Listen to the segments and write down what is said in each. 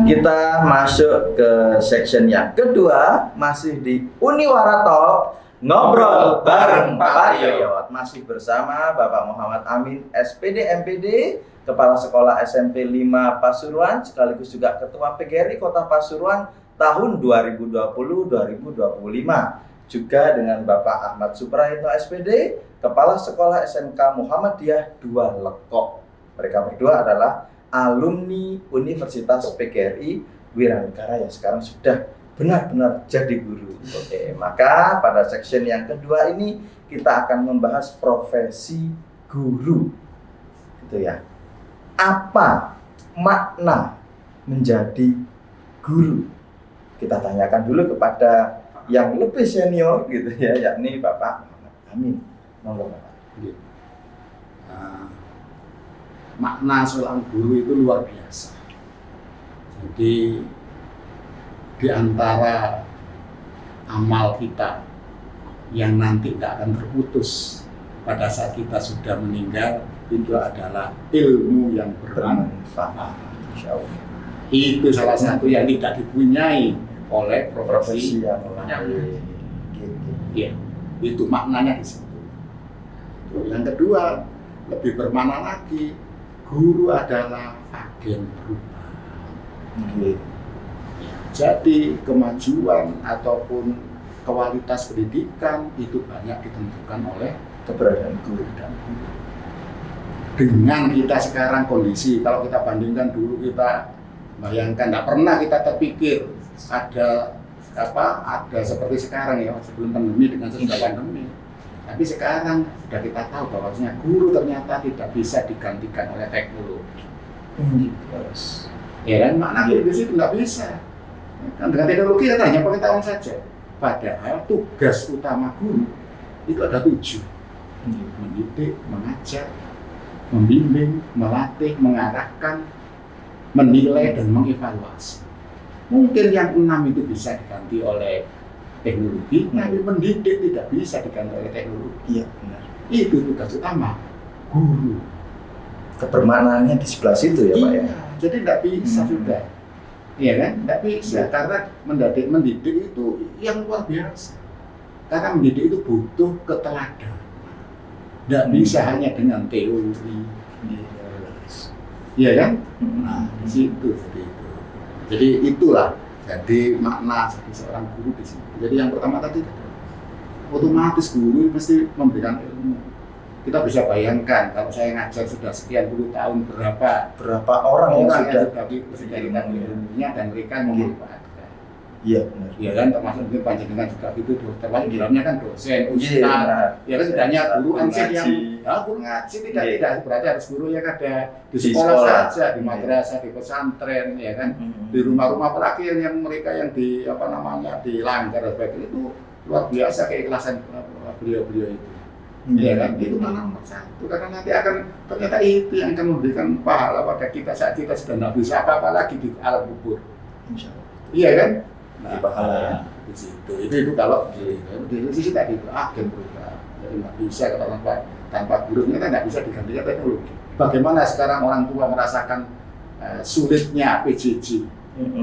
Kita masuk ke section yang kedua, masih di Uniwara Talk, ngobrol bareng Pak Patriot. Masih bersama Bapak Muhammad Amin, SPD MPD, Kepala Sekolah SMP 5 Pasuruan, sekaligus juga Ketua PGRI Kota Pasuruan tahun 2020-2025. Juga dengan Bapak Ahmad Suprahitno SPD, Kepala Sekolah SMK Muhammadiyah 2 Lekok. Mereka berdua adalah alumni Universitas PGRI Wiranegara yang sekarang sudah benar-benar jadi guru. Oke, maka pada section yang kedua ini kita akan membahas profesi guru. Gitu ya. Apa makna menjadi guru? Kita tanyakan dulu kepada yang lebih senior gitu ya, yakni Bapak Muhammad Amin. Monggo Bapak. Makna seorang guru itu luar biasa. Jadi di antara amal kita yang nanti tidak akan terputus pada saat kita sudah meninggal itu adalah ilmu yang bermanfaat. Itu salah satu yang tidak dipunyai oleh profesi yang lain. Ya, itu maknanya di situ. Yang kedua, lebih bermakna lagi. Guru adalah agen perubahan. Jadi kemajuan ataupun kualitas pendidikan itu banyak ditentukan oleh keberadaan guru dan guru. Dengan kita sekarang kondisi, kalau kita bandingkan dulu, kita bayangkan, tidak pernah kita terpikir ada seperti sekarang ya, sebelum pandemi dengan sesudah pandemi. Tapi sekarang sudah kita tahu bahwasanya guru ternyata tidak bisa digantikan oleh teknologi. Ya kan, makna guru di situ nggak bisa. Kan dengan teknologi kita hanya pengetahuan saja. Padahal tugas utama guru itu ada 7. Mendidik, mengajar, membimbing, melatih, mengarahkan, menilai dan mengevaluasi. Mungkin yang 6 itu bisa diganti oleh teknologi, tapi mendidik tidak bisa diganti oleh teknologi. Iya, benar. Itu tugas utama guru. Kebermaknaannya di sebelah situ ya, Pak ya. Jadi tidak bisa sudah. Iya kan? Tidak bisa karena mendidik itu yang luar biasa. Karena mendidik itu butuh keteladanan. Tidak bisa hanya dengan teori. Iya kan? Nah, di situ seperti itu. Jadi itulah. Jadi makna seorang guru di sini. Jadi yang pertama tadi otomatis guru mesti memberikan ilmu. Kita bisa bayangkan kalau saya ngajar sudah sekian puluh tahun berapa orang yang sudah diberikan ilmunya dan mereka memanfaatkan. Iya benar. Iya kan, termasuk mungkin panjenengan juga gitu, termasuk di dalamnya kan dosen, ustaz. Ya kan tidak hanya guru ansih yang guru ngaji tidak berarti harus guru yang ada di sekolah saja, di madrasah, di pesantren, ya kan, di rumah-rumah apalagi yang mereka yang dilanggar dan sebagainya, itu luar biasa keikhlasan beliau-beliau itu. Ya kan, itu nomor 1 karena nanti akan ternyata itu yang akan memberikan pahala pada kita saat kita sudah tidak bisa apa-apa lagi di alam kubur. Iya kan? Nah, pahala ya di situ. Itu kalau di sisi tadi itu agen perubahan. Jadi nggak bisa kalau tanpa guru kita nggak bisa digantikan teknologi. Bagaimana sekarang orang tua merasakan sulitnya PJJ,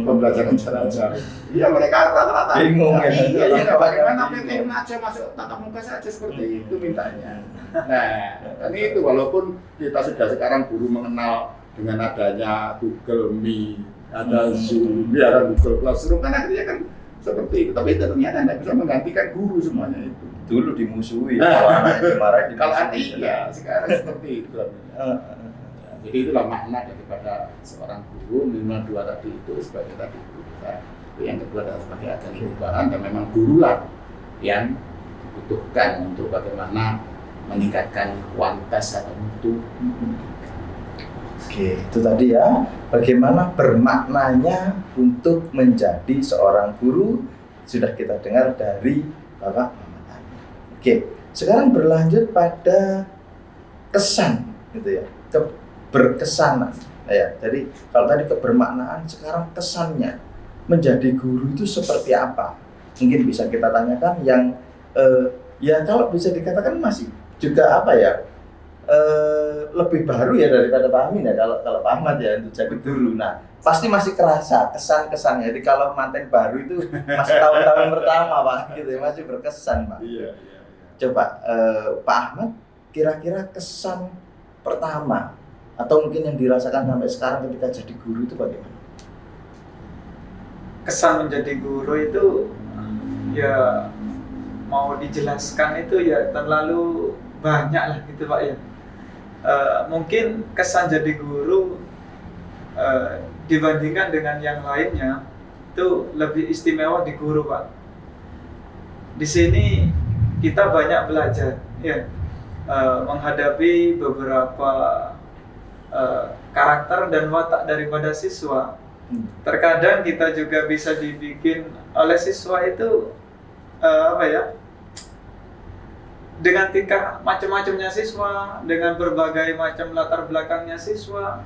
pembelajaran jarak jauh. Iya, mereka rata-rata bingung ya. Iya, bagaimana PTN aja masuk tatap muka saja seperti itu mintanya. Nah, kan itu walaupun kita sudah sekarang guru mengenal dengan adanya Google Meet, ada Zoom, ada Google Classroom, kan akhirnya kan seperti itu. Tapi itu ternyata tidak bisa menggantikan guru semuanya itu. Dulu dimusuhi, kalau anaknya dimarahin. Kalau iya, sekarang seperti itu. Jadi itulah makna daripada seorang guru, minimal 2 tadi itu sebagai tadi guru. Yang kedua adalah sebagai agen perubahan dan memang gurulah yang dibutuhkan untuk bagaimana meningkatkan kualitas atau mutu. Oke, itu tadi ya, bagaimana bermaknanya untuk menjadi seorang guru sudah kita dengar dari Bapak Muhammad Amin. Oke, sekarang berlanjut pada kesan gitu ya, berkesanan ya. Jadi kalau tadi kebermaknaan, sekarang kesannya menjadi guru itu seperti apa? Mungkin bisa kita tanyakan yang ya kalau bisa dikatakan masih juga apa ya, lebih baru ya daripada Pak Amin ya, kalau Pak Ahmad ya untuk jadi guru. Nah, pasti masih kerasa kesan-kesannya. Jadi kalau manten baru itu masih tahun-tahun pertama Pak, gitu ya, masih berkesan Pak. Iya. Coba Pak Ahmad, kira-kira kesan pertama atau mungkin yang dirasakan sampai sekarang ketika jadi guru itu bagaimana? Kesan menjadi guru itu ya mau dijelaskan itu ya terlalu banyak lah gitu Pak ya. Mungkin kesan jadi guru dibandingkan dengan yang lainnya itu lebih istimewa di guru Pak. Di sini kita banyak belajar ya, menghadapi beberapa karakter dan watak daripada siswa. Terkadang kita juga bisa dibikin oleh siswa itu dengan tingkah macam-macamnya siswa, dengan berbagai macam latar belakangnya siswa,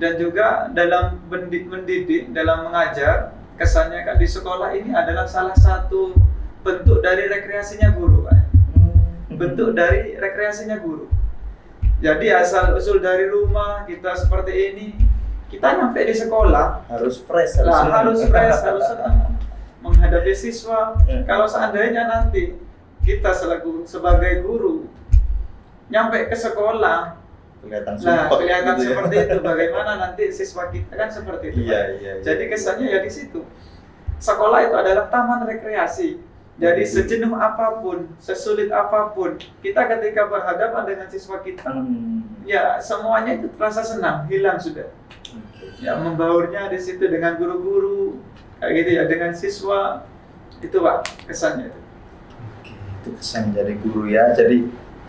dan juga dalam mendidik, dalam mengajar, kesannya kan di sekolah ini adalah salah satu bentuk dari rekreasinya guru, Pak. Bentuk dari rekreasinya guru. Jadi asal usul dari rumah kita seperti ini, kita nyampe di sekolah harus fresh, harus senang menghadapi siswa. Kalau seandainya nanti kita sebagai guru nyampe ke sekolah, kelihatan gitu seperti itu. Bagaimana nanti siswa kita kan seperti itu. Iya. Jadi kesannya ya di situ. Sekolah itu adalah taman rekreasi. Jadi sejenuh apapun, sesulit apapun, kita ketika berhadapan dengan siswa kita, ya semuanya itu terasa senang, hilang sudah. Ya membaurnya di situ dengan guru-guru, kayak gitu ya, dengan siswa, itu Pak kesannya itu. Itu kesan jadi guru ya.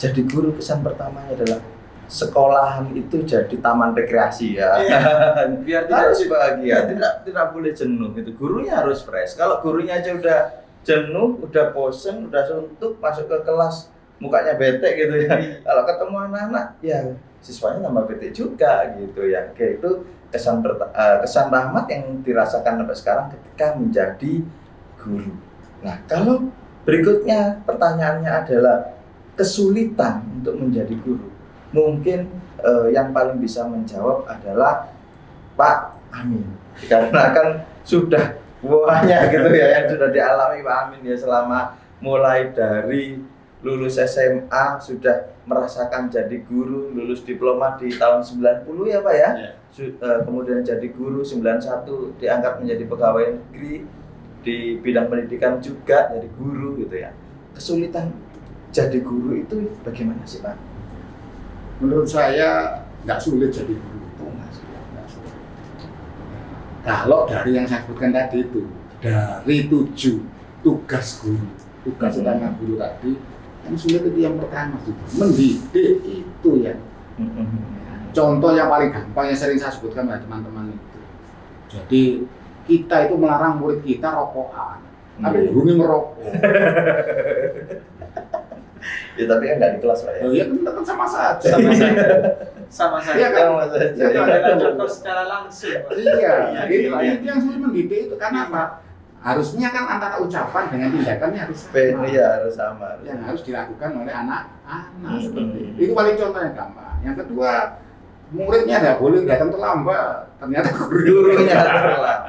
Jadi guru kesan pertamanya adalah sekolahan itu jadi taman rekreasi ya. Biar harus bahagia, tidak boleh jenuh gitu. Gurunya harus fresh. Kalau gurunya aja udah jenuh, udah bosen, udah suntuk, masuk ke kelas mukanya bete gitu ya. Kalau ketemu anak-anak, ya siswanya tambah bete juga gitu ya. Oke, itu kesan Rahmat yang dirasakan sampai sekarang ketika menjadi guru. Nah, kalau berikutnya pertanyaannya adalah kesulitan untuk menjadi guru. Mungkin yang paling bisa menjawab adalah Pak Amin. Karena kan sudah banyak gitu ya yang sudah dialami Pak Amin ya, selama mulai dari lulus SMA sudah merasakan jadi guru, lulus diploma di tahun 90 ya Pak ya. Kemudian jadi guru 91, diangkat menjadi pegawai negeri di bidang pendidikan juga jadi guru gitu ya. Kesulitan jadi guru itu bagaimana sih Pak? Menurut saya nggak sulit jadi guru. Kalau dari yang saya sebutkan tadi itu, dari 7 tugas guru, tugas utama guru tadi, yang sulit itu yang pertama itu mendidik itu ya. Contoh yang paling gampang yang sering saya sebutkan pada teman-teman itu. Jadi kita itu melarang murid kita rokokan, tapi gurunya merokok. Ya tapi kan nggak di kelas Pak ya. Oh iya kan sama saja. Sama saja. Iya kan? Itu adalah contoh secara langsung. Iya, itu yang sulit mendidik itu karena apa? Harusnya kan antara ucapan dengan tindakannya harus sama. Iya, harus sama. Yang harus dilakukan oleh anak-anak seperti itu. Itu paling contoh yang gampang. Yang kedua, muridnya nggak boleh datang terlambat. Ternyata gurunya terlambat.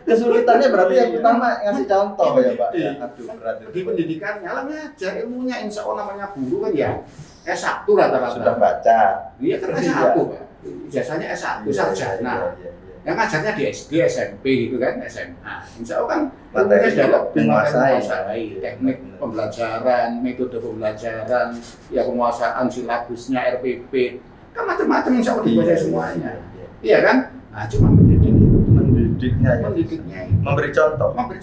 Kesulitannya berarti yang utama ngasih contoh ya Pak. Aduh, berat itu. Di pendidikannya lah ngajar ilmunya, insya Allah namanya guru kan ya S1 rata-rata. Sudah baca. Iya kan S1 Pak. Biasanya S1 sarjana. Yang ngajarnya di SD, SMP gitu kan, SMA. Insya Allah kan ilmunya sudah lebih menguasai teknik pembelajaran, metode pembelajaran, ya penguasaan silabusnya, RPP, kan macam-macam insya Allah dikuasai semuanya. Iya kan? Nah, cuma mendidiknya memberi contoh memberi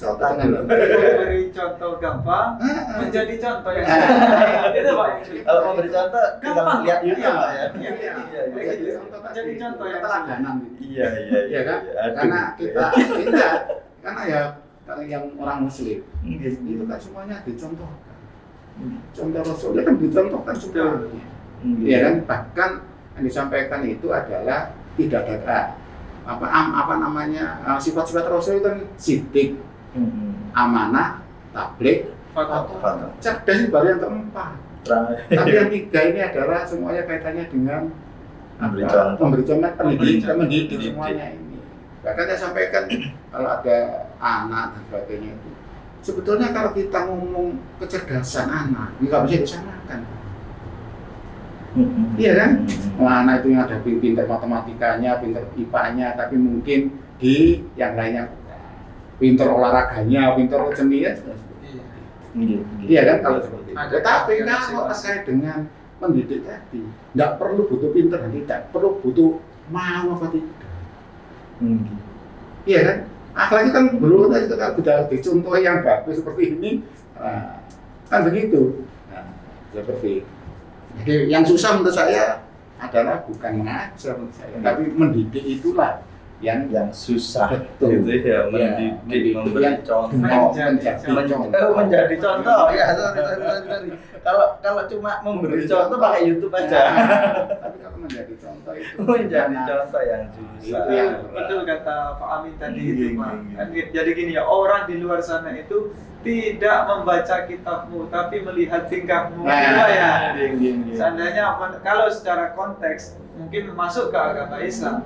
contoh gampang, menjadi contoh yang itu Pak. Kalau memberi contoh gampang lihat YouTube Pak ya. Menjadi contoh yang teladanan. Iya kan? Karena kita karena ya kalau yang orang muslim itu kan semuanya dicontohkan. Contoh Rasulnya kan dicontohkan semuanya. Iya kan? Bahkan yang disampaikan itu adalah tidak ada sifat-sifat Rasul itu kan sidik, amanah, tabligh, cerdas itu baru yang keempat. Tapi yang 3 ini adalah semuanya kaitannya dengan memberi contoh, mendidik semuanya ini. Bahkan saya sampaikan kalau ada anak dan sebagainya itu, sebetulnya kalau kita ngomong kecerdasan anak, nggak bisa disamakan. Iya kan? Nah, anak itu yang ada pintar matematikanya, pintar IPA-nya, tapi mungkin di yang lainnya pintar olahraganya, pintar seninya. Iya kan kalau seperti itu. Tetapi kalau terkait dengan mendidik tadi, nggak perlu butuh pintar dan tidak, perlu butuh mau apa tidak. Iya kan? Apalagi kan dulu tadi kalau sudah dicontoh yang bagus seperti ini, kan begitu. Nah, seperti itu. Jadi yang susah menurut saya adalah bukan mengajar menurut saya, tapi mendidik itulah yang susah. Betul. Gitu ya, mendidik, memberi contoh, menjadi contoh. Ya, sorry. Kalau cuma memberi contoh pakai YouTube aja. Tapi kalau menjadi contoh itu menjadi contoh yang susah. Itu betul kata Pak Amin tadi itu, Pak. Jadi gini ya, orang di luar sana itu tidak membaca kitabmu tapi melihat tingkahmu. Ya. Seandainya kalau secara konteks mungkin masuk ke agama Islam,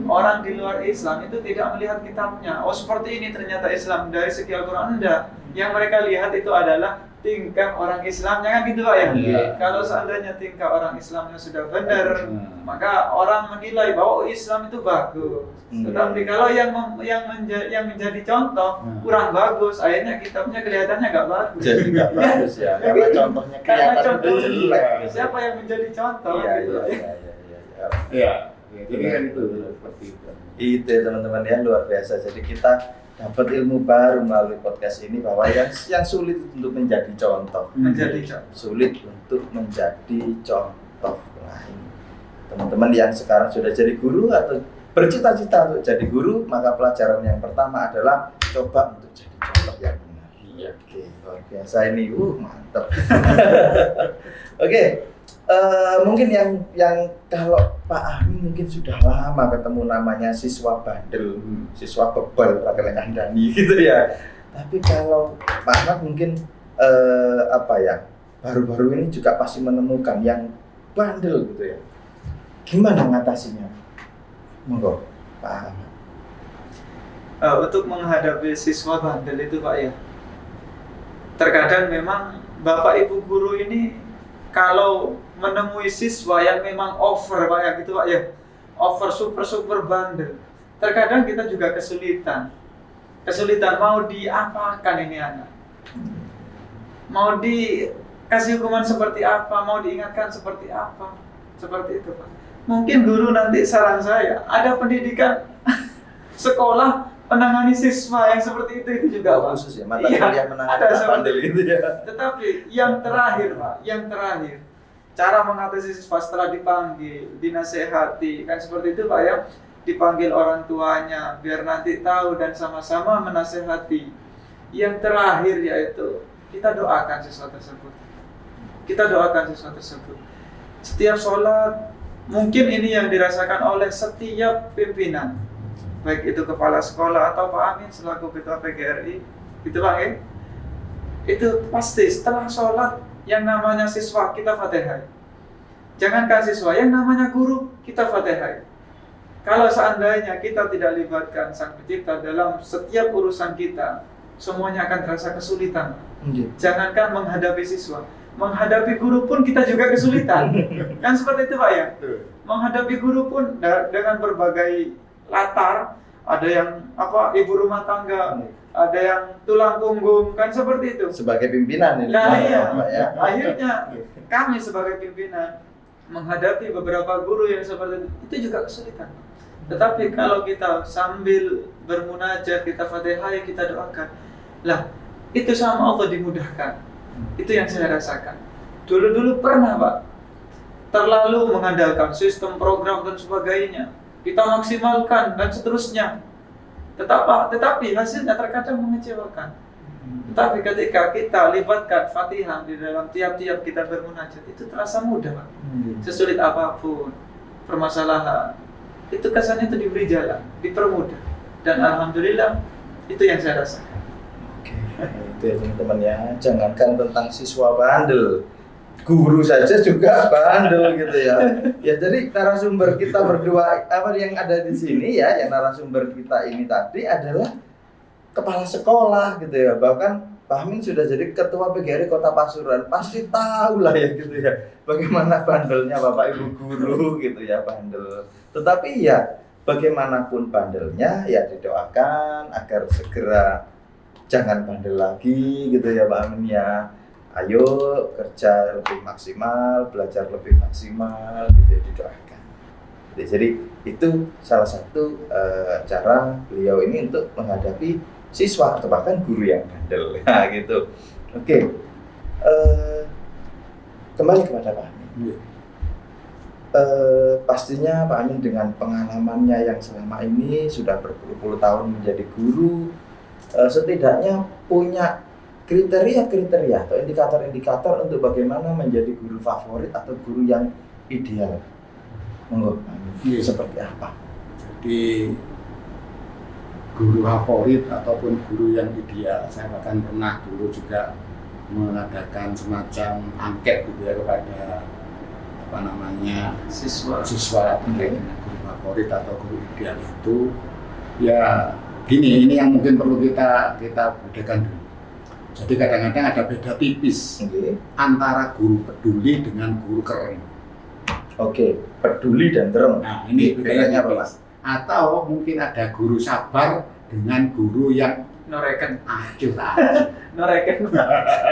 orang di luar Islam itu tidak melihat kitabnya. Oh seperti ini ternyata Islam dari segi Al-Quran, enggak. Yang mereka lihat itu adalah tingkah orang Islamnya, kan gitu Pak ya. Kalau seandainya tingkah orang Islamnya sudah benar, maka orang menilai bahwa Islam itu bagus. Tetapi kalau yang menjadi contoh kurang bagus, akhirnya kitabnya kelihatannya nggak bagus. Jadi nggak bagus ya, karena contohnya kelihatan jelek. Siapa yang menjadi contoh? Iya. Jadi kan itu seperti itu. Itu ya teman-teman ya, luar biasa. Jadi kita dapat ilmu baru melalui podcast ini bahwa yang sulit untuk menjadi contoh, sulit untuk menjadi contoh. Nah, ini teman-teman yang sekarang sudah jadi guru atau bercita-cita untuk jadi guru, maka pelajaran yang pertama adalah coba untuk jadi contoh yang benar. Iya. Oke, luar biasa ini, mantap. Oke. Mungkin yang kalau Pak Amin mungkin sudah lama ketemu namanya siswa bandel, siswa bebal, pakai kandani gitu ya. Tapi kalau Pak Ahmad mungkin baru-baru ini juga pasti menemukan yang bandel gitu ya. Gimana mengatasinya? Monggo Pak Ahmad. Untuk menghadapi siswa bandel itu Pak ya, terkadang memang Bapak Ibu guru ini kalau menemui siswa yang memang over Pak ya gitu Pak ya, over super bandel, terkadang kita juga kesulitan mau diapakan ini anak, mau dikasih hukuman seperti apa, mau diingatkan seperti apa, seperti itu Pak. Mungkin guru nanti saran saya ada pendidikan sekolah menangani siswa yang seperti itu juga Pak. Khusus ya, mata kuliah menangani bandel gitu ya. Tetapi yang terakhir Pak, cara mengatasi siswa setelah dipanggil, dinasehati, kan seperti itu Pak ya, dipanggil orang tuanya biar nanti tahu dan sama-sama menasehati. Yang terakhir yaitu kita doakan siswa tersebut. Setiap sholat, mungkin ini yang dirasakan oleh setiap pimpinan, baik itu kepala sekolah atau Pak Amin selaku ketua PGRI, gitu Pak ya. Itu pasti setelah sholat yang namanya siswa kita fatihah. Jangankan siswa, yang namanya guru kita fatihah. Kalau seandainya kita tidak libatkan Sang Pencipta dalam setiap urusan kita, semuanya akan terasa kesulitan. Jangankan menghadapi siswa, menghadapi guru pun kita juga kesulitan. Kan seperti itu Pak ya. Menghadapi guru pun dengan berbagai latar, ada yang ibu rumah tangga, ada yang tulang punggung, kan seperti itu. Sebagai pimpinan ini. Nah iya, ya. Akhirnya kami sebagai pimpinan menghadapi beberapa guru yang seperti itu juga kesulitan. Tetapi kalau kita sambil bermunajat, kita fatihah, kita doakan, lah itu sama Allah dimudahkan. Itu yang saya rasakan. Dulu pernah Pak, terlalu mengandalkan sistem program dan sebagainya, kita maksimalkan dan seterusnya. Tetapi hasilnya terkadang mengecewakan. Tetapi ketika kita libatkan Fatihah di dalam tiap-tiap kita bermunajat, itu terasa mudah Pak. Sesulit apapun permasalahan, itu kesannya itu diberi jalan, dipermudah. Dan alhamdulillah itu yang saya rasakan. Oke, itu ya teman-teman ya. Jangankan tentang siswa bandel, guru saja juga bandel gitu ya. Ya jadi narasumber kita berdua apa yang ada di sini ya, yang narasumber kita ini tadi adalah kepala sekolah gitu ya. Bahkan Pak Amin sudah jadi ketua PGRI Kota Pasuruan, pasti tahu lah ya gitu ya. Bagaimana bandelnya Bapak Ibu guru gitu ya, bandel. Tetapi ya bagaimanapun bandelnya ya didoakan agar segera jangan bandel lagi gitu ya Pak Amin ya. Ayo kerja lebih maksimal, belajar lebih maksimal gitu ya, didoakan. Jadi itu salah satu cara beliau ini untuk menghadapi siswa atau bahkan guru yang bandel. Nah gitu. Oke. Kembali kepada Pak Amin. Pastinya Pak Amin dengan pengalamannya yang selama ini sudah berpuluh-puluh tahun menjadi guru, setidaknya punya kriteria-kriteria atau indikator-indikator untuk bagaimana menjadi guru favorit atau guru yang ideal. Monggo, Pak Amin, seperti apa? Jadi guru favorit ataupun guru yang ideal, saya bahkan pernah dulu juga mengadakan semacam angket gitu ya kepada apa namanya siswa terkait dengan guru favorit atau guru ideal itu ya gini, ini yang mungkin perlu kita bedakan dulu. Jadi kadang-kadang ada beda tipis antara guru peduli dengan guru keren. Oke, peduli dan keren. Nah ini bedanya apa Mas? Atau mungkin ada guru sabar dengan guru yang noreken noreken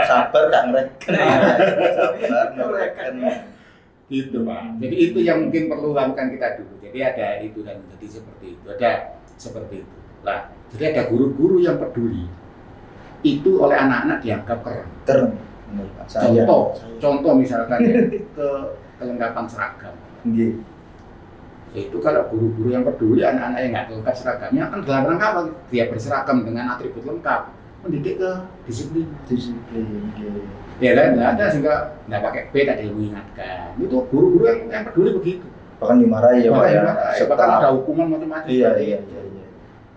sabar kan noreken sabar noreken gitu Pak. Jadi itu yang mungkin perlu lakukan kita dulu. Jadi ada itu dan jadi seperti itu, ada seperti itu lah. Jadi ada guru-guru yang peduli itu oleh anak-anak dianggap keren. Contoh misalkan ya, kelengkapan seragam. Itu kalau guru-guru yang peduli anak-anak yang nggak lengkap seragamnya kan dalam rangka apa? Dia berseragam dengan atribut lengkap, mendidik ke disiplin. Ya kan, nggak ada sehingga nggak pakai B tadi mengingatkan. Itu guru-guru yang peduli begitu. Bahkan dimarahi ya Pak ya. Bahkan ada hukuman macam-macam.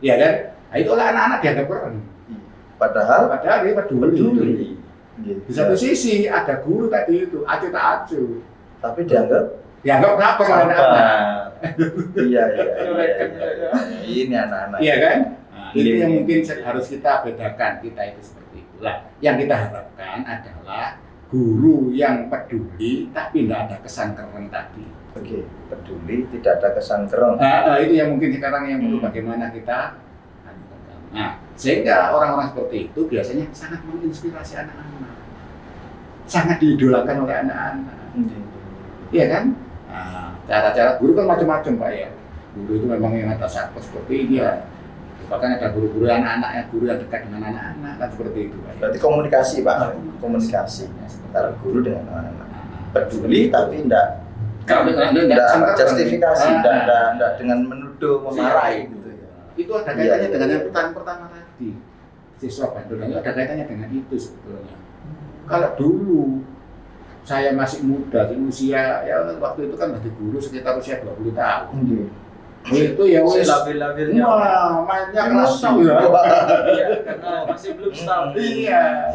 Iya kan? Nah, itu oleh anak-anak dianggap keren. Padahal dia peduli. Di satu sisi ada guru tadi itu acuh tak acuh. Tapi dianggap kenapa kalau anak-anak? Iya. Ini anak-anak. Iya kan? Nah, itu yang mungkin harus kita bedakan, kita itu seperti itulah. Yang kita harapkan adalah guru yang peduli tapi tidak ada kesan keren tadi. Oke, peduli tidak ada kesan keren. Itu yang mungkin sekarang yang perlu bagaimana kita. Nah, sehingga orang-orang seperti itu biasanya sangat menginspirasi anak-anak, sangat diidolakan oleh anak-anak. Iya kan? Nah, cara-cara guru kan macam-macam Pak ya. Guru itu memang yang ada satu seperti ini ya. Bahkan ada guru-guru anak-anak, guru yang dekat dengan anak-anak kan seperti itu Pak. Berarti komunikasi Pak, komunikasi antara guru dengan anak-anak. Peduli tapi tidak justifikasi, tidak dengan menuduh, memarahi gitu ya. Itu ada kaitannya dengan yang pertama tadi. Siswa bandel itu ada kaitannya dengan itu sebetulnya. Kalau dulu saya masih muda, di usia ya waktu itu kan masih guru sekitar usia 20 tahun. Itu ya wis labil-labilnya. Wah, mainnya keras ya. Iya, karena masih belum stabil. Iya,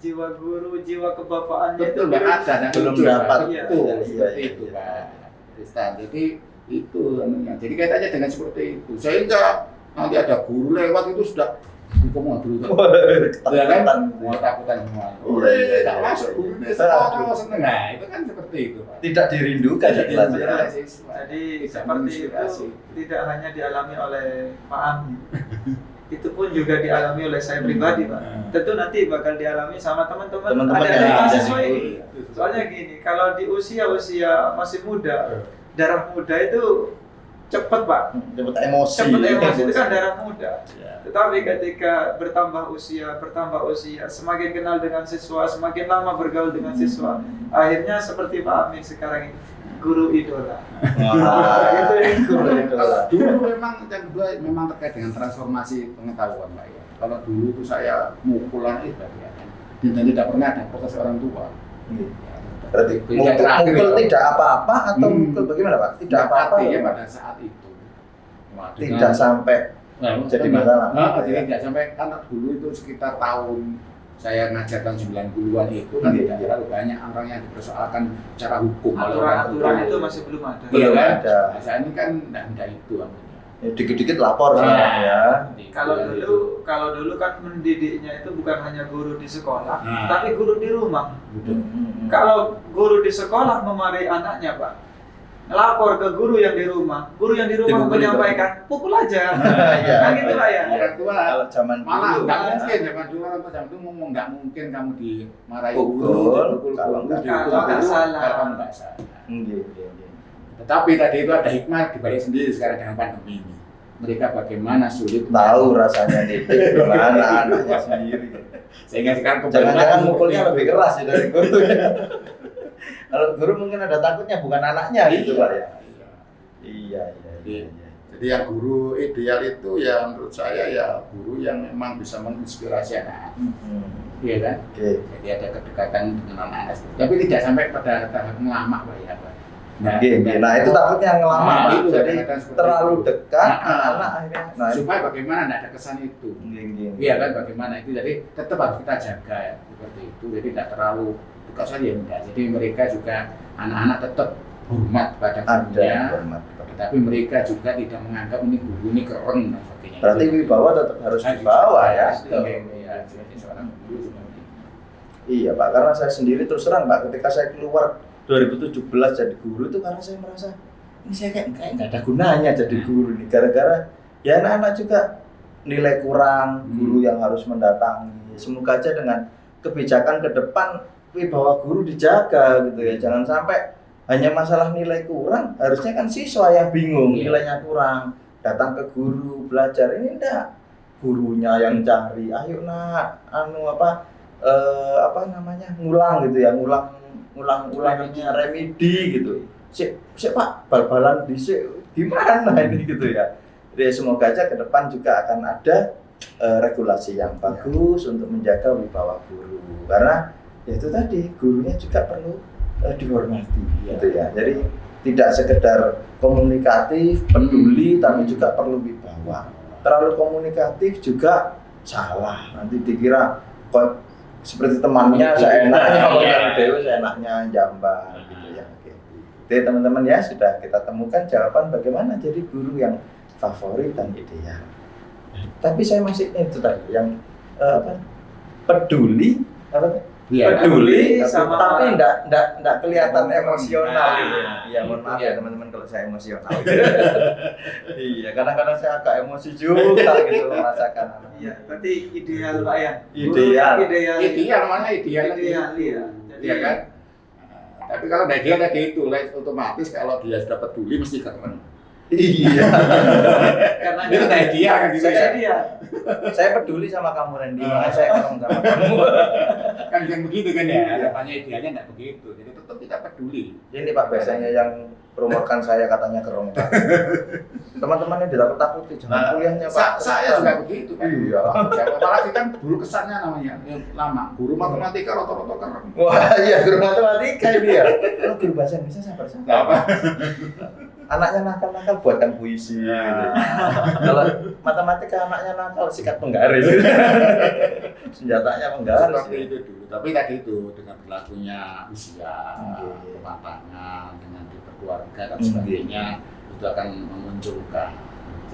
jiwa guru, jiwa kebapaannya itu enggak ada, belum dapat. Itu seperti itu, Pak. Kristan. Jadi itu anunya. Jadi kaitannya dengan seperti itu. Sehingga nanti ada guru lewat itu sudah mau dulu ya kan? Mau takutan semua. Tak masuk guru sekolah seneng. Nah, itu kan seperti itu, Pak. Tidak dirindukan Jadi seperti itu tidak hanya dialami oleh Pak Amin. Itu pun juga dialami oleh saya pribadi, Pak. Tentu nanti bakal dialami sama teman-teman ada mahasiswa ini. Soalnya gini, kalau di usia masih muda, darah muda itu cepat Pak. Cepat emosi itu kan darah muda. Tetapi ketika bertambah usia, semakin kenal dengan siswa, semakin lama bergaul dengan siswa, akhirnya seperti Pak Amin sekarang ini, guru idola. Itu guru idola. Dulu memang yang kedua memang terkait dengan transformasi pengetahuan Pak ya. Kalau dulu itu saya mukulan itu ya, dan tidak pernah ada protes orang tua. Berarti mukul tidak apa-apa atau mukul bagaimana Pak? Tidak apa-apa ya pada saat itu. Tidak sampai jadi masalah. Jadi tidak sampai, karena dulu itu sekitar tahun saya ngajar tahun 90-an itu kan tidak terlalu banyak orang yang dipersoalkan secara hukum. Aturan itu masih belum ada. Iya Belum kan? ada. Nah, saat ini kan tidak itu namanya. Ya, dikit-dikit lapor sekarang ya. Kalau dulu kan mendidiknya itu bukan hanya guru di sekolah, Nah. tapi guru di rumah. Gitu. Kalau guru di sekolah memarahi anaknya, Pak, lapor ke guru yang di rumah. Guru yang di rumah Dipukul menyampaikan, pukul aja. Iya. Kan gitu Pak ya. Orang tua Kalau zaman malah dulu nggak mungkin zaman dulu orang tua zaman dulu ngomong nggak mungkin kamu dimarahi Pukul, guru, kalau guru, nggak salah. kalau kamu nggak salah. Iya. Tetapi tadi itu ada hikmah dibalik sendiri sekarang dengan pandemi ini. Mereka bagaimana sulit Tahu rasanya didik gimana anaknya sendiri. sehingga sekarang Jangan-jangan mukulnya lebih keras ya dari guru. Kalau guru mungkin ada takutnya bukan anaknya gitu Pak ya. Iya. Jadi yang guru ideal itu ya menurut saya ya guru yang memang bisa menginspirasi anak. Iya kan? Oke. Jadi ada kedekatan dengan anak-anak. Tapi tidak sampai pada tahap ngelama Pak ya Pak. Nah itu takutnya ngelama Nah, Pak. itu Jadi kadang-kadang seperti terlalu itu. dekat Nah, anak akhirnya. Nah, supaya bagaimana tidak ada kesan itu. Iya kan bagaimana itu, jadi tetap harus kita jaga ya seperti itu, jadi tidak terlalu dekat saja enggak. Jadi mereka juga anak-anak tetap hormat pada gurunya, hormat. tetapi mereka juga tidak menganggap ini guru ini keren dan sebagainya. Berarti wibawa tetap harus dibawa ya. Iya, sebagai seorang guru seperti itu. Iya Pak, karena saya sendiri terus terang Pak, ketika saya keluar 2017 jadi guru itu karena saya merasa ini saya kayak nggak ada gunanya jadi guru nih, gara-gara ya anak-anak juga nilai kurang, guru yang harus mendatangi. Semoga aja dengan kebijakan ke depan wibawa guru dijaga gitu ya, jangan sampai hanya masalah nilai kurang, harusnya kan siswa yang bingung nilainya kurang datang ke guru belajar, ini enggak, gurunya yang cari, ayo nak ngulang gitu ya, ngulang-ulangannya remedi gitu. Sik Pak, bal-balan dhisik gimana ini gitu ya. Jadi semoga aja ke depan juga akan ada regulasi yang bagus untuk menjaga wibawa guru. Karena ya itu tadi, gurunya juga perlu dihormati gitu ya. Jadi tidak sekedar komunikatif, peduli, tapi juga perlu wibawa. Terlalu komunikatif juga salah. Nanti dikira kok seperti temannya seenaknya, seenaknya jambar gitu ya. Jadi teman-teman ya, sudah kita temukan jawaban bagaimana jadi guru yang favorit dan ideal. Tapi saya masih itu tadi yang peduli sama tapi enggak kelihatan emosional gitu. Iya, mohon maaf ya teman-teman kalau saya emosional. Iya, kadang-kadang saya agak emosi juga gitu merasakan. Iya, berarti ideal Pak ya. Ideal namanya ideal ya. Iya kan? Tapi kalau nggak ideal tadi itu, otomatis kalau dia sudah peduli mesti keren. Iya. Karena itu nggak ideal kan gitu ya. Saya peduli sama kamu Randy, makanya saya keren sama kamu. Kan yang begitu kan ya, harapannya idealnya nggak begitu. Jadi tetap kita peduli. Ini Pak biasanya yang promokan saya katanya keren Pak. Teman-temannya ditakut-takuti jangan kuliahnya Pak. Saya juga begitu kan. Iya. Apalagi kan dulu kesannya namanya lama guru matematika rata-rata keren. Wah iya, guru matematika ini ya. Kalau guru bahasa Indonesia sabar-sabar. Apa? Anaknya nakal-nakal buatkan puisi. Gitu. Kalau matematika anaknya nakal sikat penggaris. Senjatanya penggaris. Seperti itu dulu. Tapi tadi itu dengan berlakunya usia, kematangan, dengan berkeluarga dan sebagainya itu akan memunculkan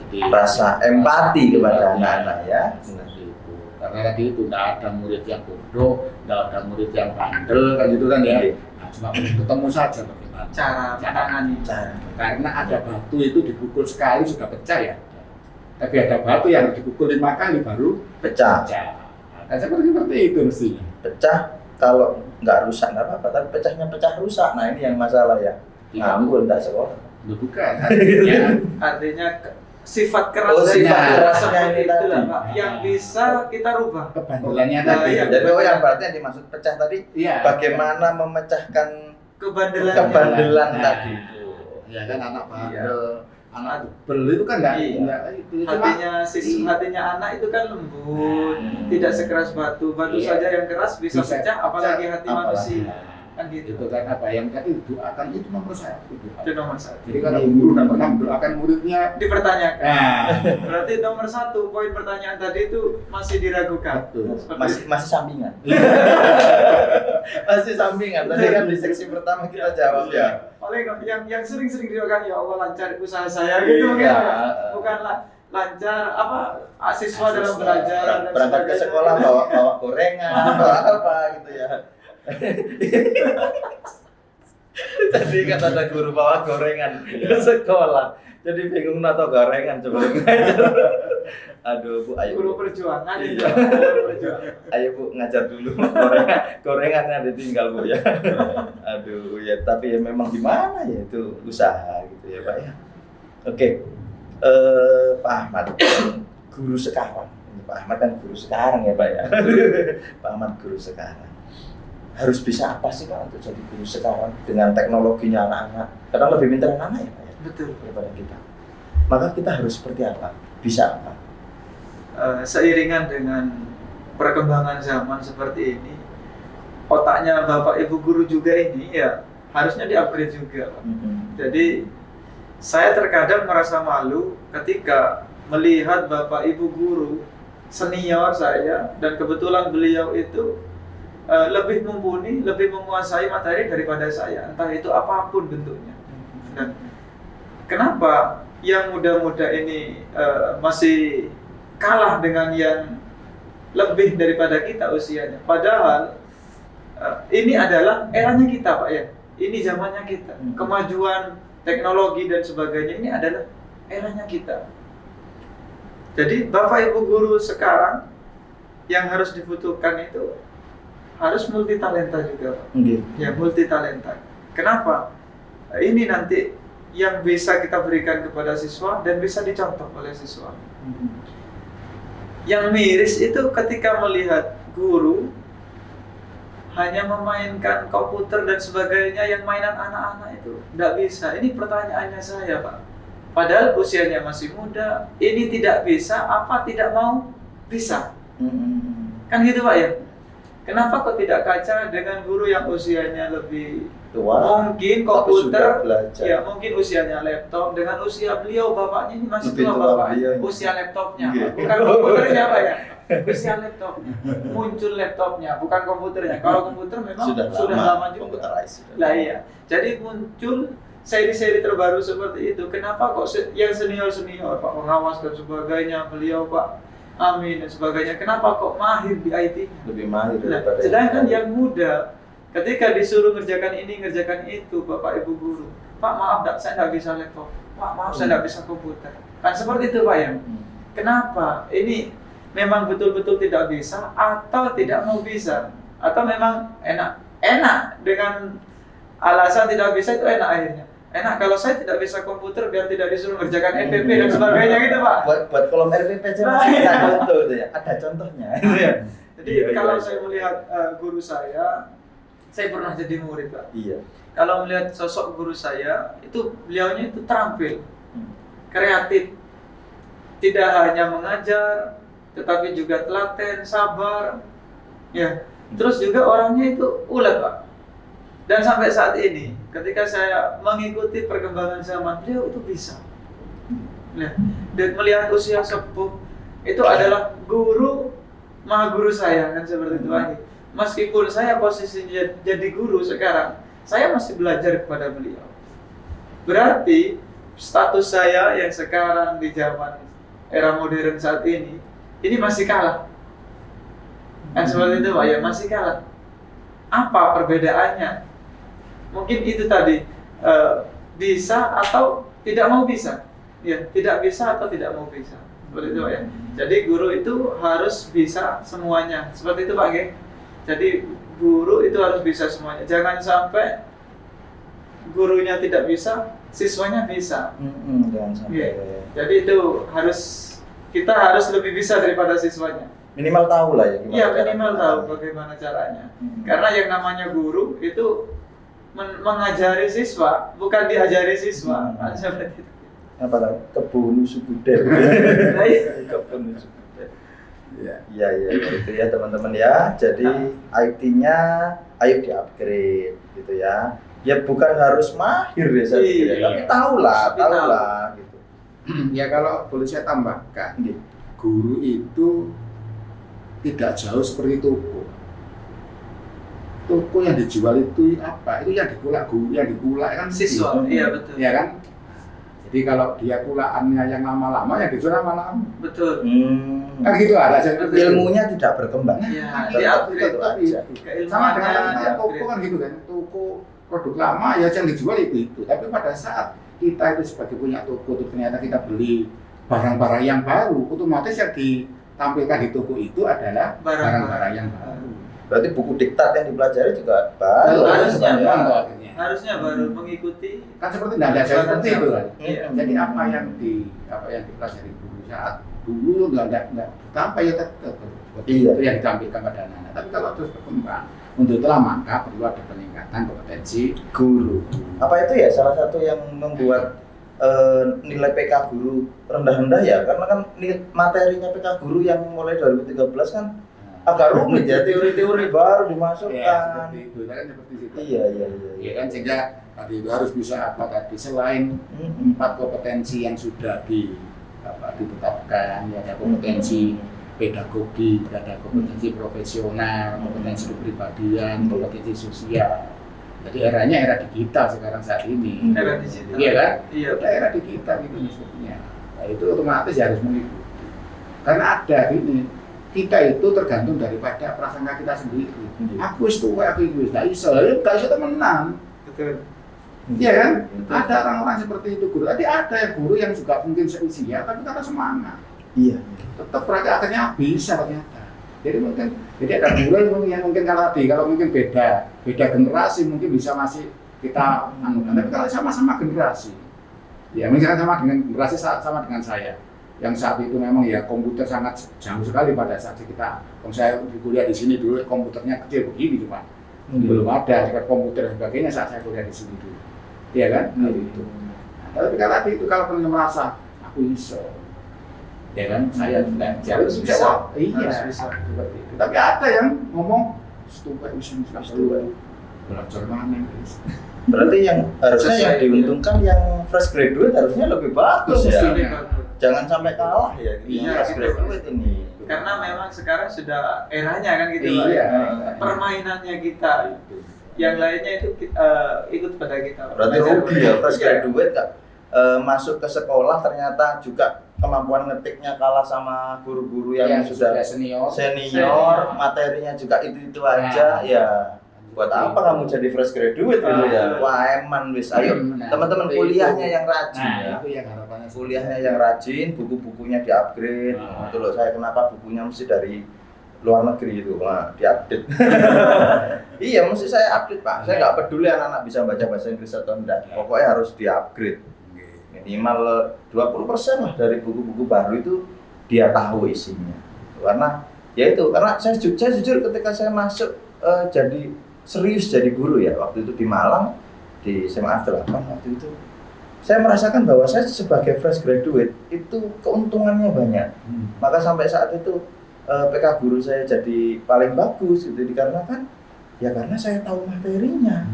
jadi rasa empati kepada anak-anak ya. Seperti itu. Karena tadi itu tidak ada murid yang bodoh, tidak ada murid yang bandel kan gitu kan ya. Nah, cuma ketemu saja bagaimana cara menangani. Karena ada batu itu dipukul sekali sudah pecah ya. Tapi ada batu yang dipukul 5 kali baru pecah. Nah, seperti itu mestinya. Pecah kalau nggak rusak nggak apa-apa, tapi pecahnya pecah rusak. Nah ini yang masalah ya. Nganggur nggak sekolah. Bukan. Artinya sifat kerasnya ini itu lah Pak, yang bisa kita rubah. Kebandelannya tadi. Jadi yang berarti yang dimaksud pecah tadi, bagaimana memecahkan kebandelan tadi itu. Ya kan anak bandel, anak bel itu kan enggak itu. Hatinya anak itu kan lembut, tidak sekeras batu. Batu saja yang keras bisa pecah, apalagi hati manusia. kan gitu. Itu kan apa yang tadi doakan itu nomor satu. Itu nomor satu. Jadi kalau guru tidak pernah mendoakan muridnya, Dipertanyakan. nah, Berarti nomor satu poin pertanyaan tadi itu masih diragukan. betul. Masih sampingan. Masih sampingan. Tadi kan di seksi pertama kita jawab ya. Paling yang sering-sering didoakan, ya Allah lancar usaha saya gitu mungkin Iya. ya. Bukanlah lancar siswa dalam belajar dan berangkat ke sebagainya. sekolah bawa gorengan, bawa apa gitu ya. Jadi kan ada guru bawa gorengan ke sekolah. Jadi bingung nato gorengan coba ngajar. Aduh Bu, ayo Guru Bu. perjuangan itu. Iya. Guru perjuangan. Ayo Bu ngajar dulu gorengannya ditinggal Bu ya. Aduh ya, tapi ya memang gimana ya, itu usaha gitu ya Pak ya. Oke. Pak Ahmad, guru sekarang. Pak Ahmad kan guru sekarang ya Pak ya. Pak Ahmad guru sekarang. Harus bisa apa sih Pak untuk jadi guru sekarang dengan teknologinya anak-anak? Kadang lebih pintar anak-anak ya Pak ya Betul. daripada kita. Maka kita harus seperti apa? Bisa apa? Seiringan dengan perkembangan zaman seperti ini, otaknya Bapak Ibu guru juga ini ya harusnya di-upgrade juga, Pak. Jadi saya terkadang merasa malu ketika melihat Bapak Ibu guru senior saya, dan kebetulan beliau itu lebih mumpuni, lebih menguasai materi daripada saya, entah itu apapun bentuknya. Dan kenapa yang muda-muda ini masih kalah dengan yang lebih daripada kita usianya? Padahal ini adalah eranya kita Pak ya, ini zamannya kita, kemajuan teknologi dan sebagainya ini adalah eranya kita. Jadi Bapak Ibu guru sekarang yang harus dibutuhkan itu harus multi talenta juga Pak. Ya, multi talenta. Kenapa? Ini nanti yang bisa kita berikan kepada siswa dan bisa dicontoh oleh siswa. Yang miris itu ketika melihat guru hanya memainkan komputer dan sebagainya, yang mainan anak-anak itu tidak bisa. Ini pertanyaannya saya Pak. Padahal usianya masih muda, ini tidak bisa, apa tidak mau bisa? Kan gitu Pak ya? Kenapa kok tidak kaca dengan guru yang usianya lebih tua, mungkin komputer, ya mungkin usianya laptop, dengan usia beliau bapaknya ini masih lebih tua tua bapaknya, beliau. usia laptopnya, Iya. bukan komputernya Pak ya, usia laptop, muncul laptopnya, bukan komputernya. Kalau komputer memang sudah lama juga. Computerized. Lah iya, jadi muncul seri-seri terbaru seperti itu. Kenapa kok yang senior-senior, Pak pengawas dan sebagainya, beliau Pak Amin dan sebagainya, kenapa kok mahir di IT-nya? Lebih mahir Nah, daripada sedangkan yang muda ketika disuruh ngerjakan ini, ngerjakan itu, Bapak Ibu guru, Pak maaf saya nggak bisa laptop, Pak maaf saya nggak bisa komputer. Kan seperti itu Pak ya. Kenapa? Ini memang betul-betul tidak bisa atau tidak mau bisa, atau memang enak dengan alasan tidak bisa itu enak akhirnya. Enak kalau saya tidak bisa komputer biar tidak disuruh ngerjakan NPP dan sebagainya gitu Pak. Buat kolom RPP aja masih ada contoh itu ya. Ada contohnya. Jadi kalau saya melihat guru saya pernah jadi murid Pak. Iya. Kalau melihat sosok guru saya, itu beliaunya itu terampil, kreatif, tidak hanya mengajar, tetapi juga telaten, sabar, ya. Terus juga orangnya itu ulet Pak. Dan sampai saat ini, ketika saya mengikuti perkembangan zaman, beliau itu bisa. Nah, dan melihat usia sepuh, itu adalah guru, maha guru saya, kan seperti itu lagi. Meskipun saya posisinya jadi guru sekarang, saya masih belajar kepada beliau. Berarti status saya yang sekarang di zaman era modern saat ini masih kalah. Kan seperti itu Pak ya, masih kalah. Apa perbedaannya? Mungkin itu tadi, bisa atau tidak mau bisa. Ya, tidak bisa atau tidak mau bisa. Seperti itu Pak ya. Jadi guru itu harus bisa semuanya. Seperti itu Pak ya. Jadi guru itu harus bisa semuanya. Jangan sampai gurunya tidak bisa, siswanya bisa. Jangan sampai. Ya. Jadi itu kita harus lebih bisa daripada siswanya. Minimal tahu lah ya gimana. Iya, minimal tahu bagaimana caranya. Karena yang namanya guru itu mengajari siswa, bukan diajari siswa. Seperti itu. Apa lagi? Kebun Subuder. Nah, iya. Kebun Subuder. Iya itu ya teman-teman ya. Jadi IT-nya ayo di-upgrade gitu ya. Ya bukan harus mahir ya saya pikir, Iya. tapi tahulah gitu. Ya kalau boleh saya tambahkan, Gitu. guru itu tidak jauh seperti toko. Toko yang dijual itu apa? Itu yang dikulak guru, yang dikulak kan Siswa, gitu. iya betul. Ya kan? Jadi kalau dia kulaannya yang lama-lama, ya dijual lama-lama. Betul. Kan gitu ada aja. Ilmunya tidak berkembang. Iya, Tetap di-upgrade itu tapi aja. sama dengan Keilmuannya toko di-upgrade. kan gitu kan, toko produk lama ya yang dijual itu. Tapi pada saat kita itu sebagai punya toko, itu ternyata kita beli barang-barang yang baru, otomatis yang ditampilkan di toko itu adalah barang-barang yang baru. Berarti buku diktat yang dipelajari juga baru. Harusnya, ya. akhirnya. Harusnya baru mengikuti. Kan seperti tidak ada jauh seperti itu kan. Iya. Jadi apa yang dipelajari guru saat dulu nggak betapa ya tetap Iya. itu yang ditampilkan pada anak-anak. Tapi kalau terus berkembang, untuk itulah maka perlu ada peningkatan kompetensi Guru. Apa itu ya salah satu yang membuat nilai PK guru rendah-rendah ya? Karena kan materinya PK guru yang mulai 2013 kan agak rumit ya, teori-teori baru dimasukkan. seperti itu kan seperti itu. Iya. Ya kan sehingga tadi itu harus bisa apa tadi selain 4 kompetensi yang sudah ditetapkan, ya ada kompetensi pedagogi, ada kompetensi profesional, kompetensi kepribadian, kompetensi sosial. Jadi eranya era digital sekarang saat ini. Era digital. Iya kan? Iya. Udah era digital gitu sebetulnya. Nah, itu otomatis ya harus mengikuti. Karena ada ini kita itu tergantung daripada prasangka kita sendiri. Aku wis tuwa, aku wis gak iso temenan. Betul. Iya kan? Betul. Ada orang-orang seperti itu guru. Tapi ada yang guru yang juga mungkin seusia tapi karena semangat. Iya. Tetap mereka akhirnya bisa ternyata. Jadi ada guru yang mungkin kalau mungkin beda generasi mungkin bisa masih kita anukan. Tapi kalau sama-sama generasi, ya misalnya sama dengan generasi sama dengan saya, yang saat itu memang ya komputer sangat jauh sekali pada saat kita. Kalau saya kuliah di sini dulu komputernya kecil begini cuma belum ada komputer dan sebagainya saat saya kuliah di sini dulu. Iya kan? Gitu. Nah, tapi kalau pernah merasa aku iso, ya kan? Saya belajar Harus bisa. bisa. Iya. Harus bisa. Seperti itu. Tapi ada yang ngomong setuju belajar mana guys? Berarti yang harusnya yang diuntungkan yang fresh graduate harusnya lebih bagus ya. Mestinya. Jangan sampai kalah ya yang Iya, fresh gitu. graduate ini. Karena memang sekarang sudah eranya kan gitu Pak. Iya. Permainannya kita, yang lainnya itu ikut pada kita. Berarti Belajar rugi ya mereka. fresh Iya. graduate Kak. Masuk ke sekolah ternyata juga kemampuan ngetiknya kalah sama guru-guru yang sudah senior. senior, materinya juga itu aja ya. Buat apa kamu jadi fresh graduate gitu ya? Wah, eman wis ayo Nah, teman-teman seperti kuliahnya itu. yang rajin Nah, ya. itu yang harapannya. Kuliahnya yang rajin, buku-bukunya di-upgrade. Nah. Itu loh saya kenapa bukunya mesti dari luar negeri itu, wah, diupdate. Iya, mesti saya update Pak. Saya nggak peduli anak-anak bisa baca bahasa Inggris atau enggak. Pokoknya harus diupgrade. Minimal 20% lah dari buku-buku baru itu dia tahu isinya. Karena ya itu, karena saya jujur ketika saya masuk jadi serius jadi guru ya waktu itu di Malang di SMA 8 waktu itu saya merasakan bahwa saya sebagai fresh graduate itu keuntungannya banyak. Maka sampai saat itu PK guru saya jadi paling bagus gitu dikarenakan ya karena saya tahu materinya.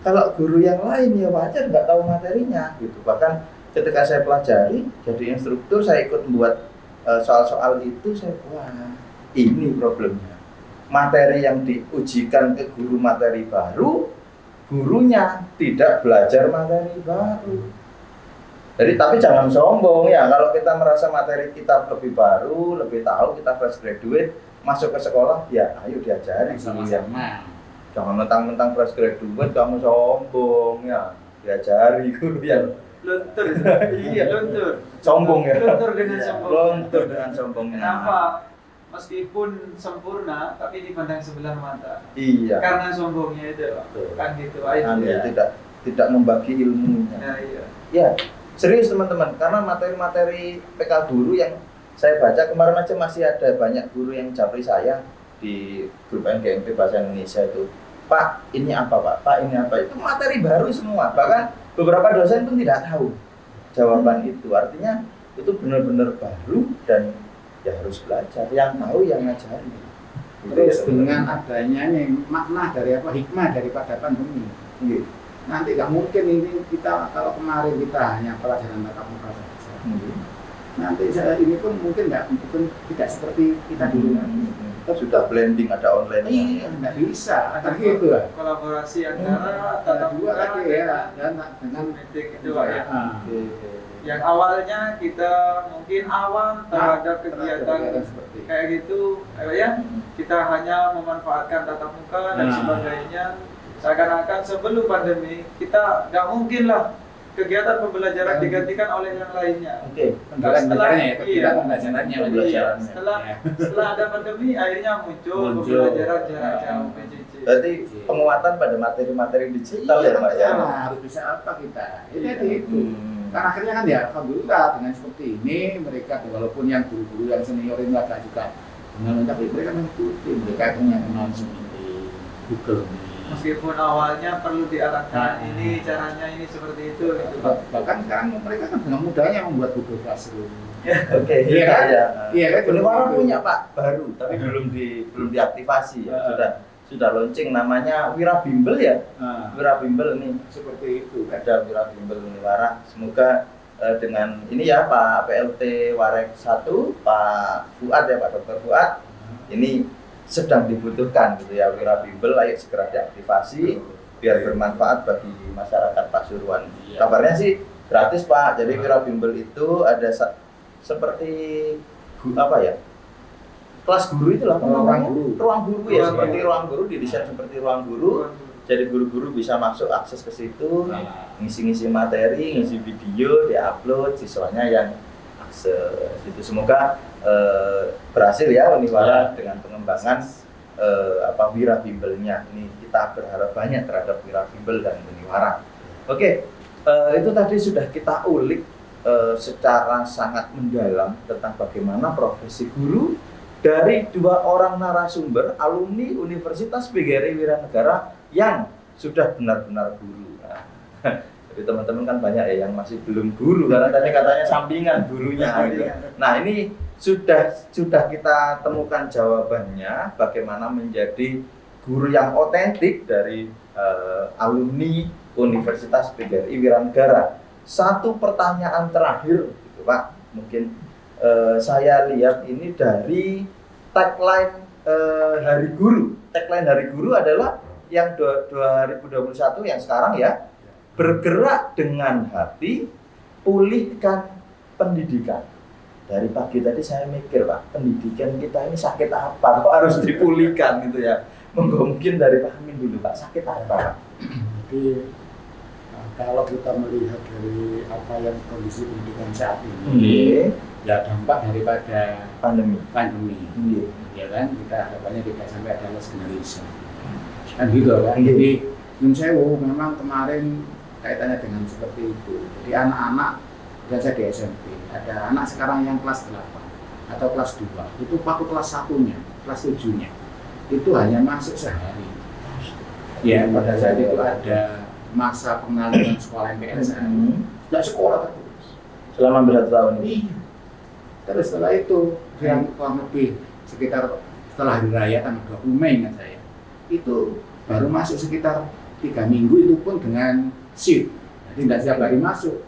Kalau guru yang lain ya wajar nggak tahu materinya gitu. Bahkan ketika saya pelajari jadi instruktur saya ikut membuat soal-soal itu saya wah ini problemnya. Materi yang diujikan ke guru materi baru, gurunya tidak belajar materi baru. Jadi tapi jangan sombong ya kalau kita merasa materi kita lebih baru, lebih tahu, kita fresh graduate, masuk ke sekolah, ya ayo diajari sama-sama. Jangan mentang-mentang fresh graduate kamu sombong ya, diajari guru yang Luntur. Iya, luntur. sombong ya. Luntur dengan Iya, sombong. luntur dengan sombongnya. Kenapa? Meskipun sempurna, tapi dipandang sebelah mata. Iya. Karena sombongnya itu, Betul. kan gitu aja. Anu ya, tidak membagi ilmunya. Ya, iya. Ya, serius teman-teman, karena materi-materi PK guru yang saya baca kemarin aja masih ada banyak guru yang japri saya di grup NGMP Bahasa Indonesia itu. Pak, ini apa Pak? Pak, ini apa? Itu materi baru semua. Bahkan beberapa dosen pun tidak tahu jawaban itu. Artinya itu benar-benar baru dan ya harus belajar. Yang tahu yang ngajari. Terus dengan adanya nih makna dari apa, hikmah daripada pandemi. Iya. Nanti nggak mungkin ini kita, kalau kemarin kita hanya pelajaran tatap muka saja. Nanti ini pun mungkin tidak seperti kita dulu. Sudah blending, ada online. Iya, nggak bisa. Kan gitu lah. Kolaborasi antara tatap muka lagi ya, dan dengan meeting itu Pak ya. Yang awalnya kita mungkin awam terhadap kegiatan kayak gitu, ya kita hanya memanfaatkan tatap muka dan sebagainya. Seakan-akan sebelum pandemi kita nggak mungkin lah kegiatan pembelajaran digantikan oleh yang lainnya. Setelah ada pandemi akhirnya muncul pembelajaran jarak jauh PJJ. Berarti penguatan pada materi-materi digital ya Pak ya. Harus bisa apa kita? Jadi itu. Kan akhirnya kan ya alhamdulillah dengan seperti ini mereka walaupun yang guru-guru yang senior ini agak juga tapi mereka mengikuti, mereka punya kenal seperti Google. Meskipun awalnya perlu diarahkan ini caranya ini seperti itu gitu. Bahkan sekarang mereka kan dengan mudahnya membuat Google Classroom. Oke, iya kan? Iya kan? Univara punya Pak baru tapi belum diaktifasi ya. Sudah launching namanya Wirabimbel ya. Wirabimbel ini seperti itu. Ada Wirabimbel Univara. Semoga dengan ini ya Pak PLT Warek 1, Pak Fuad ya Pak Dr. Fuad ini sedang dibutuhkan gitu ya Wirabimbel, ayo segera diaktifasi biar bermanfaat bagi masyarakat Pasuruan. Kabarnya sih gratis Pak. Jadi Wirabimbel itu ada seperti apa ya? Kelas guru itulah ruang guru ya, seperti ruang guru didesain seperti ruang guru. Jadi guru-guru bisa masuk akses ke situ, ngisi-ngisi materi, ngisi video, diupload, siswanya yang akses itu. Semoga berhasil ya Univara dengan pengembangan Wirabimbelnya. Ini kita berharap banyak terhadap Wirabimbel dan Univara. Oke, itu tadi sudah kita ulik secara sangat mendalam tentang bagaimana profesi guru dari dua orang narasumber alumni Universitas PGRI Wiranegara yang sudah benar-benar guru. Nah, jadi teman-teman kan banyak ya yang masih belum guru karena tadi katanya sampingan gurunya. Nah ini sudah kita temukan jawabannya bagaimana menjadi guru yang otentik dari alumni Universitas PGRI Wiranegara. Satu pertanyaan terakhir, gitu, Pak. Mungkin saya lihat ini dari tagline Hari Guru. Tagline Hari Guru adalah yang 2021 yang sekarang ya, bergerak dengan hati, pulihkan pendidikan. Dari pagi tadi saya mikir Pak, pendidikan kita ini sakit apa? Kok harus dipulihkan gitu ya? Mungkin dari Pak Amin dulu Pak, sakit apa Pak? Jadi kalau kita melihat dari apa yang kondisi pendidikan saat ini, ya dampak daripada pandemi, ya kan kita harapannya tidak sampai ada loss generation, kan gitu kan. Jadi Nun Sewu memang kemarin kaitannya dengan seperti itu. Jadi anak-anak dan saya di SMP, ada anak sekarang yang kelas 8 atau kelas 2 itu waktu kelas 1-nya, kelas 7-nya itu hanya masuk sehari. Ya pada saat itu ada masa pengenalan sekolah MPLS, tidak sekolah terus selama berapa tahun ini? Terus setelah itu yang kurang lebih sekitar setelah hari raya tanggal 20 Mei ingat saya, itu baru masuk sekitar 3 minggu, itu pun dengan shift, jadi tidak setiap hari masuk.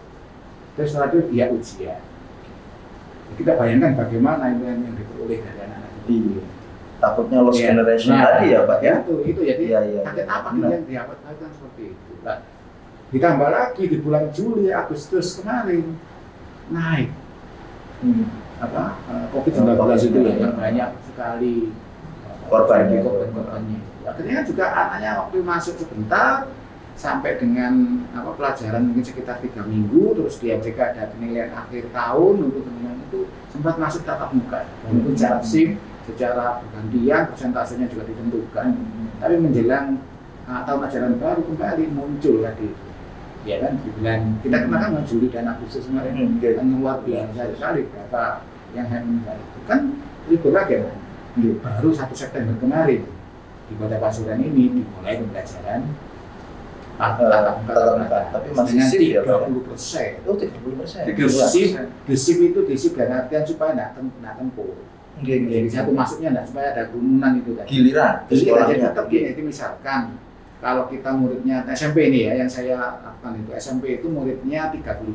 Terus setelah itu dia ujian. Kita bayangkan bagaimana yang diperoleh dari anak-anak itu. Takutnya lost generation tadi ya Pak ya? Itu jadi sakit apa yang diapakan seperti itu. Nah, ditambah lagi di bulan Juli, Agustus kemarin naik COVID-19 itu yang banyak sekali korbannya. Akhirnya juga anaknya waktu masuk sebentar sampai dengan pelajaran mungkin sekitar 3 minggu, terus di MCK ada penilaian akhir tahun untuk penilaian itu sempat masuk tatap muka, walaupun secara shift, secara bergantian, persentasenya juga ditentukan. Tapi menjelang tahun ajaran baru kembali muncul tadi itu. Ya kan, di bulan kita kenakan Juli dan Agustus kemarin kan luar biasa sekali berapa yang meninggal itu kan libur lagi kan. Baru 1 September kemarin di Kota Pasuruan ini dimulai pembelajaran tatap muka, tapi masih dengan 30%. Oh 30%. Gesip itu dalam artian supaya tidak tempur. Jadi satu masuknya enggak supaya ada kerumunan itu tadi. Giliran Jadi kita sekolahnya. jadi tetap gini, itu misalkan kalau kita muridnya SMP ini ya, yang saya lakukan itu SMP itu muridnya 32.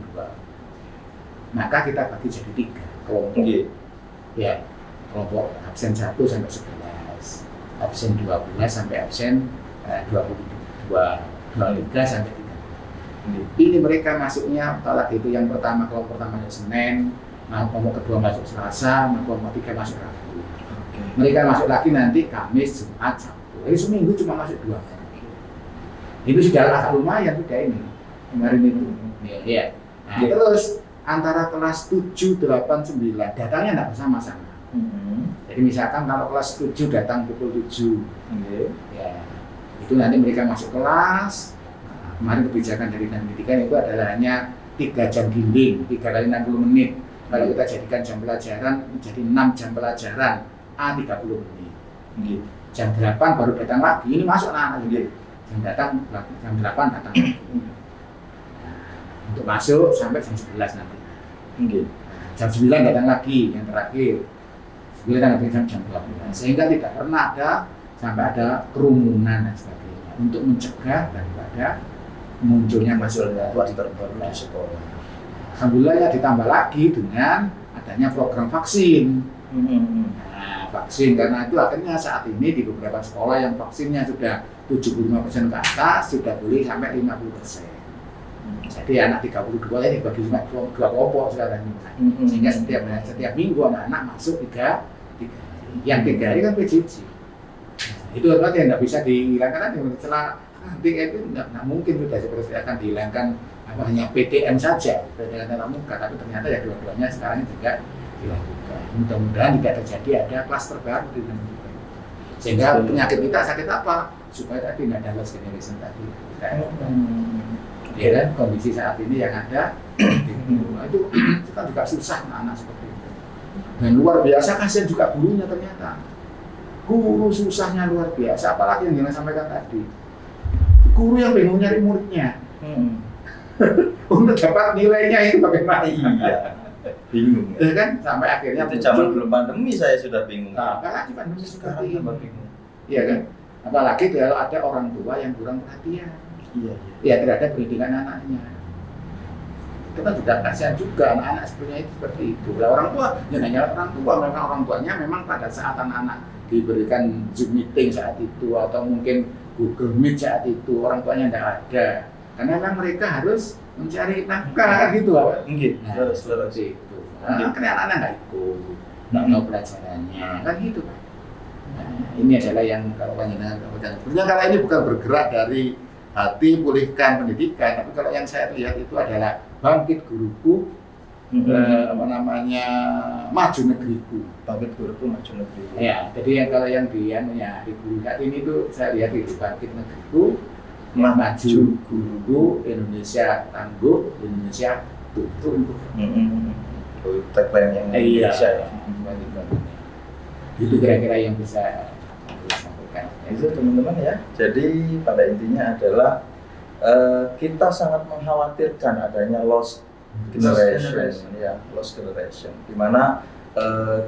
Maka kita bagi jadi 3 kelompok. Ya, kelompok absen 1 sampai 11, absen 12 sampai absen 23 sampai 30. Ini mereka masuknya kalau itu yang pertama, kelompok pertama Senin, kelompok kedua masuk Selasa, kelompok 3 masuk Rabu. Mereka masuk lagi nanti Kamis, Jumat, Sabtu. Jadi seminggu cuma masuk 2 kali. Itu sudah agak lumayan sudah ini kemarin itu. Ya. Nah, terus antara kelas 7, 8, 9 datangnya tidak bersama-sama. Jadi misalkan kalau kelas 7 datang pukul 7, ya itu nanti mereka masuk kelas. Nah, kemarin kebijakan dari pendidikan itu adalah hanya 3 jam bimbing, 3 kali 60 menit. Kalau kita jadikan jam pelajaran menjadi 6 jam pelajaran, A 30 menit. Jam 8 baru datang lagi, ini masuk anak-anak. Jam 8 datang lagi. Nah, untuk masuk sampai jam 11 nanti. Jam 9 datang lagi, yang terakhir. 9 datang lagi jam 12. Sehingga tidak pernah ada sampai ada kerumunan dan sebagainya. Untuk mencegah daripada munculnya kluster baru di sekolah. Alhamdulillah ya ditambah lagi dengan adanya program vaksin. Nah, vaksin karena itu akhirnya saat ini di beberapa sekolah yang vaksinnya sudah 75% ke atas sudah boleh sampai 50%. Jadi anak 32 ini bagi cuma 2 kelompok sekarang ini. Sehingga setiap minggu anak-anak masuk 3 hari. Yang 3 hari kan PJJ. Nah, itu artinya yang tidak bisa dihilangkan nanti setelah nanti itu tidak mungkin sudah seperti akan dihilangkan hanya PTM saja, PTM tatap muka, tapi ternyata ya dua-duanya sekarang juga dilakukan. Mudah-mudahan tidak terjadi ada klaster baru di pendidikan. Sehingga penyakit kita sakit apa? Supaya tadi tidak ada loss generation tadi. Ya kan kondisi saat ini yang ada itu kita juga susah anak-anak seperti itu. Dan luar biasa kasihan juga gurunya ternyata. Guru susahnya luar biasa, apalagi yang Dina sampaikan tadi. Guru yang bingung nyari muridnya. Untuk dapat nilainya itu bagaimana? Iya, bingung. Ya kan sampai akhirnya itu zaman belum pandemi saya sudah bingung. Nah, apalagi pandemi sekarang seperti tambah ini. bingung. Iya kan? Apalagi kalau ada orang tua yang kurang perhatian. Iya. Ya terhadap pendidikan anaknya. Itu kan juga kasihan juga anak-anak sebenarnya itu seperti itu. Lah orang tua, ya hanya orang tua, memang orang tuanya memang pada saat anak-anak diberikan Zoom meeting saat itu atau mungkin Google Meet saat itu orang tuanya tidak ada. Karena memang mereka harus mencari nafkah gitu Pak. Nah, terus itu. Nah, karena anak-anak nggak ikut, nggak mau pelajarannya, kan gitu Pak. Nah, ini adalah yang kalau panjenengan sebenarnya kalau ini bukan bergerak dari hati pulihkan pendidikan, tapi kalau yang saya lihat itu adalah bangkit guruku, maju negeriku. Bangkit guruku maju negeriku. Ya, jadi yang kalau yang di guru saat ini itu saya lihat itu bangkit negeriku, maju guruku, Indonesia tangguh, Indonesia tumbuh. Itu tagline yang Indonesia ya. Itu kira-kira yang bisa sampaikan. Itu teman-teman ya. Jadi pada intinya adalah kita sangat mengkhawatirkan adanya lost generation, ya, lost generation. Di mana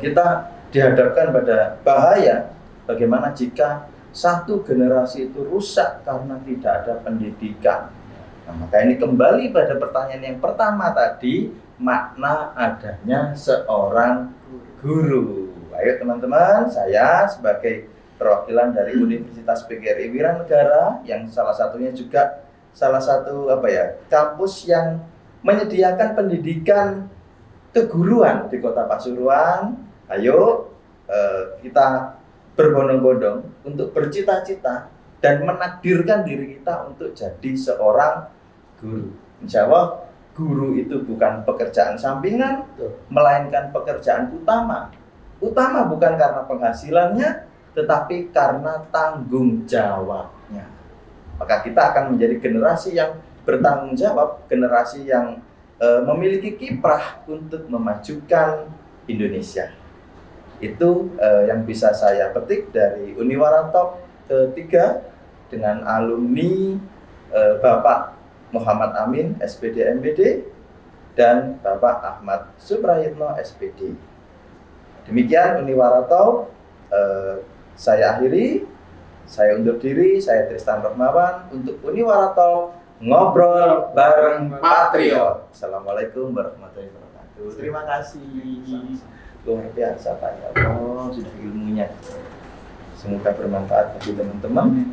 kita dihadapkan pada bahaya bagaimana jika satu generasi itu rusak karena tidak ada pendidikan. Nah, maka ini kembali pada pertanyaan yang pertama tadi, makna adanya seorang guru. Ayo teman-teman, saya sebagai perwakilan dari Universitas PGRI Wiranegara yang salah satunya juga salah satu kampus yang menyediakan pendidikan keguruan di Kota Pasuruan. Ayo kita berbondong-bondong untuk bercita-cita dan menakdirkan diri kita untuk jadi seorang guru. Insya Allah guru itu bukan pekerjaan sampingan, melainkan pekerjaan utama. Utama bukan karena penghasilannya, tetapi karena tanggung jawabnya. Maka kita akan menjadi generasi yang bertanggung jawab, generasi yang memiliki kiprah untuk memajukan Indonesia. Itu yang bisa saya petik dari Uniwarantok ketiga dengan alumni Bapak Muhammad Amin SPD MPD dan Bapak Ahmad Suprayitno SPD. Demikian Uniwara Talk. Saya akhiri, saya undur diri, saya Tristan Rahmawan untuk Uniwara Talk, ngobrol bareng Patriot. Assalamualaikum warahmatullahi wabarakatuh. Terima kasih. Luar biasa Pak ya Allah, sudah ilmunya. Semoga bermanfaat bagi teman-teman.